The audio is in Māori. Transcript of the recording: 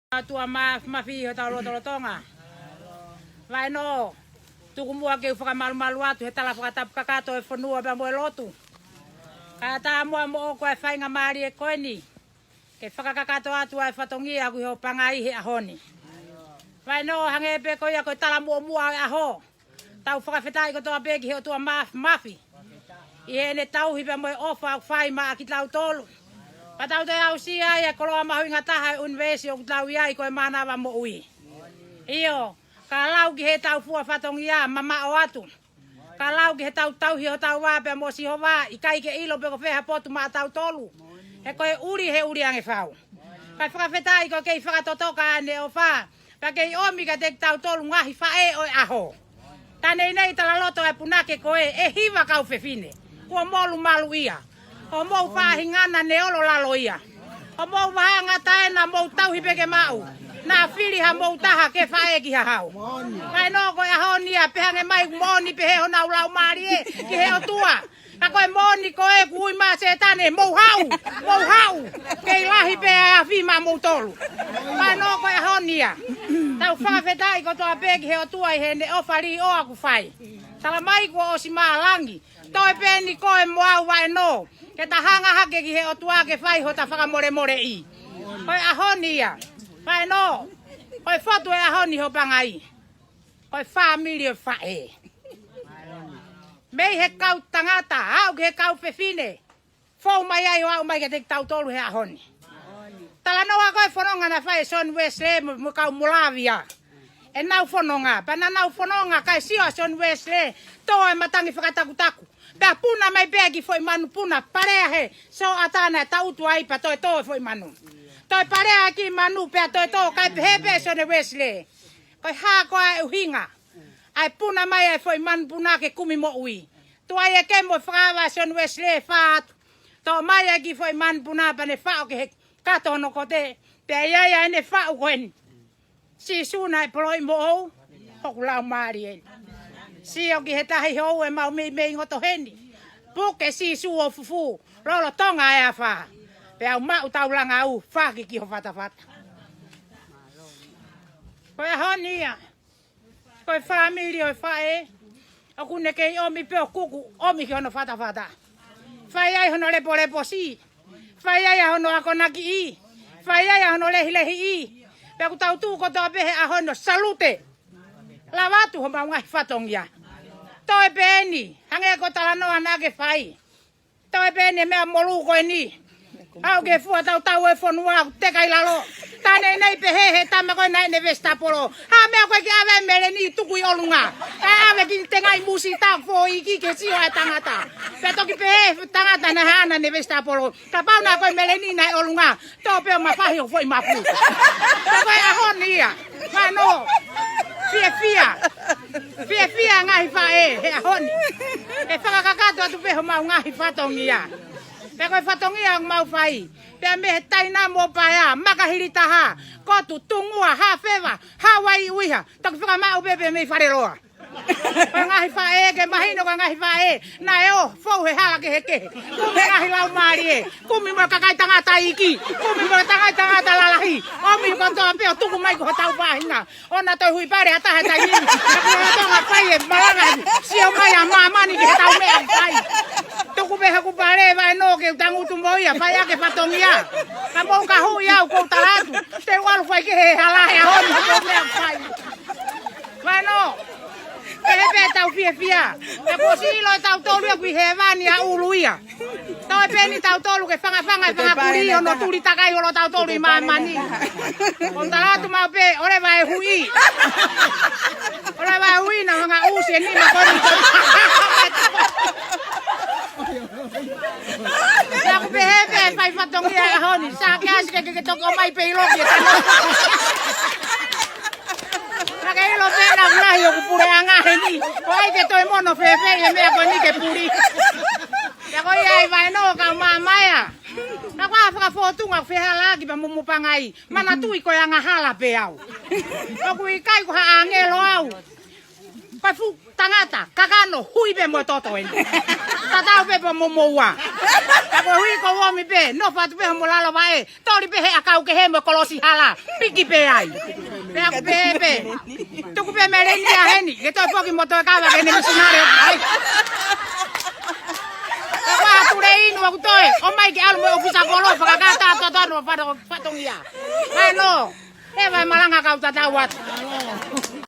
Tua mafiho tau lotonga. Vai no. Tuku mua ke whakamalu atu he tala whakatapu kakato e whanua pa moe lotu. Ka tā mua mo o koe whainga maari e koe ni. Ke whakakakato atu ai whatongia ku he o pangai he ahoni. Vai no hange pe koe a koe tala mua e aho. Tau whakawhetai ko toa peki he o tua mafi. I he ne tau hipe moe ofa whai maa ki tau tolu. Patau te au si ai e koloa mahuinga taha unvesi o tau iai koe manawa mo ui. Iyo, ka lau ki he tau fua whatongia mama o atu. Ka lau ki he tau tau hi o tau wape mo si ho wā i kai ke ilo pe ko wheha potu maa tau tolu. He koe he uri ange whau. Kai whakawhetai ko kei whakatotoka ane o wha. Pa kei omi ka te tau tolu ngahi whae o aho. Tanei nei tala loto e punake koe e hiwa kau whewhine. Kua molu malu ia. O mou whahingana ne olo lalo ia. O mou wahanga taena mou tauhi peke mau. Nā whiri ha mou taha ke whae ki ha hau. Kai no koe ahonia pehange mai moni pehe ho nau lau maari e ki he o tua. Ka koe moni koe kui maa se tane mou hau. Mou hau. Kei lahi pehe a whima mou tolu. Kai no koe ahonia. Tau whakawhetai ko toa peki he o tua i he ne ofari o aku whai. Tala mai kua o si maa langi. Toi peni koe moau vai no. Ke ta hanga hake ki he o tua ke whai ho ta whakamore more i. Koe ahoni ia. Koe no. Koe whatu e ahoni ho pangai. Koe whamiri o whae. Mei he kau tangata. Au ke he kau whewhine. Fou mai ai o au mai ke te tau tolu he ahoni. Tala noa koe whanonga na whae Son Wesley mo kau Molavia. E nau whanonga. Pana nau whanonga kai siwa Son Wesley. Toa e matangi whakatakutaku. Pea puna mai pegi foi manu puna parea he so atana tautu ai pa toi toi foi manu. Toi parea ki manu pea toi toi kai pepe Son Wesley. Kai ha ko ai uhinga. Ai puna mai ai foi manu puna ke kumi mo ui. Toi e ke mo frava Son Wesley fa. To mai ai ki foi manu puna pa ne fa ke kato no kote. Pea ia ne fa ko en. Si suna e ploi mo o. Hokula mari. Si o ki he tahi hou e mau mei ngoto heni. Puke si su o fufu. Rolo tonga e a wha. Pea mau tau langa au. Whaki ki ho whata. Koe ahoni ia. Koe whamiri o whae. O kune kei omi peo kuku. Omi ki hono whata. Whai ai hono lepo si. Whai ai hono ako naki i. Whai ai hono lehi i. Pea ku tau tūko toa pehe a hono salute. Lavatu ho mau ngai whatongia. Toi peni, hange ko tala noa nage whai. Toi peni mea molu koe ni. Au ke fua tau e whanua te kai lalo. Tane nei pehe tama koe nai ne Vestapolo. Ha mea koe ki awe mele ni tukui olunga. E awe ki te ngai musi tau fo iki ke sio e tangata. Pe toki pehe tangata na hana ne Vestapolo. Ka pauna koe mele ni nai olunga. Tau peo ma whahi o foi mapu. Ka koe ahoni ia. Ka no. Fia ngahi whae, he ahoni. E whakakato atu peho mau ngahi whatongia. Pe koe whatongia mau whai. Pe mehe taina mo paea, makahiri taha. Kotu, tungua, ha whewa, ha wai uiha. Toki whakamau pepe mei whareroa. Koe ngahi whae, ke mahino koe ngahi whae. Na e o, fau he hala ke he kehe. Kumi ngahi lau maari e. Kumi mo kakai tangata iki. Kumi mo kakai tangata lalahi. Omi ko toa peo tuku mai ko tau pahina. Ona toi hui pare atahe tai nini. Naku na tonga pai e malanga. Sio mai a mamani ke tau mea pai. Tuku peha ku pare vai no ke tangutu moia. Pai ake patongia. Ka mou ka hui au kou talatu. Te walu fai ke he halahe a honi ko mea pai. Vai no. Pepe tau fia. E po silo e tau tolu e kui hewani a uluia. Tau e peni tau tolu ke whanga kuri ono tuli takai olo tau tolu i maamani. On talatu mau pe, ore vai hui. Ore vai hui na hanga uusi e nima koni. Sa ku pe hepe e pai whatongi a honi. Sa ke asike ke toko mai pe iloki e tano. Naka ilo pena mlahi o kupure angahe ni. Ko ai ke toi mono fefe e mea ko ni ke puri. Ya ko ai vai no ka mamaya. Na kwa whaka whotunga wheha lagi pa mumupangai. Mana tui ko anga hala pe au. Ko kui kai ko ha angelo au. Pai fu tangata, kakano, hui be mo toto eni. Tatau be po momoa. Ako hui ko womi be, no patu be mo lalo bae. Tori be he akau ke he mo kolosi hala. Piki be ai. Be aku be. Tuku be meleni ya heni. Ke toi poki mo toi kawa ke ne misunare. Ai. Wa ture inu aku toi. O mai ke alu mo ofisa kolo pakakata toto no patongia. Ai no. E vai malanga kau tatawat.